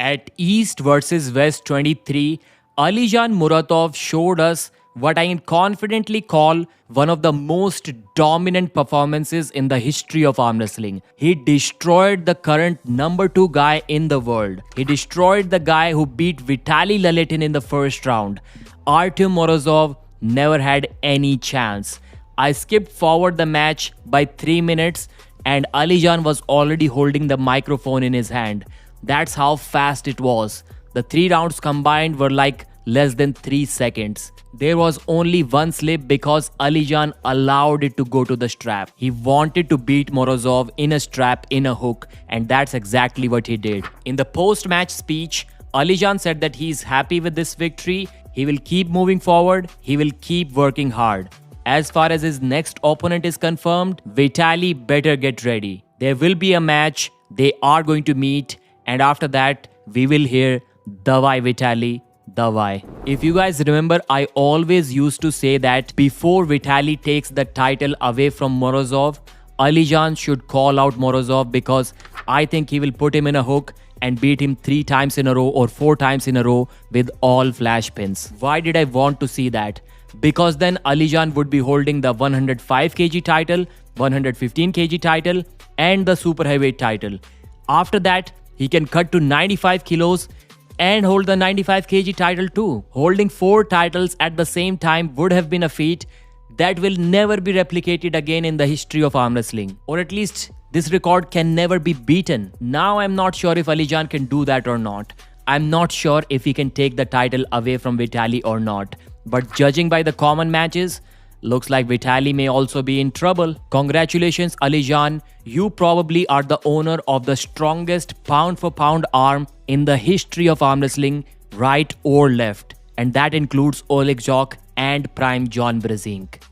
At East vs West 23, Alijan Muratov showed us what I can confidently call one of the most dominant performances in the history of arm wrestling. He destroyed the current number 2 guy in the world. He destroyed the guy who beat Vitaly Laletin in the first round. Artyom Morozov never had any chance. I skipped forward the match by 3 minutes and Alijan was already holding the microphone in his hand. That's how fast it was. The 3 rounds combined were like less than 3 seconds. There was only one slip because Alijan allowed it to go to the strap. He wanted to beat Morozov in a strap, in a hook, and that's exactly what he did. In the post-match speech, Alijan said that he's happy with this victory. He will keep moving forward. He will keep working hard. As far as his next opponent is confirmed, Vitaly better get ready. There will be a match. They are going to meet. And after that, we will hear Davai Vitaly, Davai. If you guys remember, I always used to say that before Vitaly takes the title away from Morozov, Alijan should call out Morozov because I think he will put him in a hook and beat him 3 times in a row or 4 times in a row with all flash pins. Why did I want to see that? Because then Alijan would be holding the 105 kg title, 115 kg title and the super heavyweight title. After that, he can cut to 95 kilos and hold the 95 kg title too. Holding 4 titles at the same time would have been a feat that will never be replicated again in the history of arm wrestling. Or at least this record can never be beaten. Now I'm not sure if Alijan can do that or not. I'm not sure if he can take the title away from Vitaly or not. But judging by the common matches, looks like Vitaly may also be in trouble. Congratulations Alijan, you probably are the owner of the strongest pound for pound arm in the history of arm wrestling, right or left. And that includes Oleg Jok and Prime John Brezink.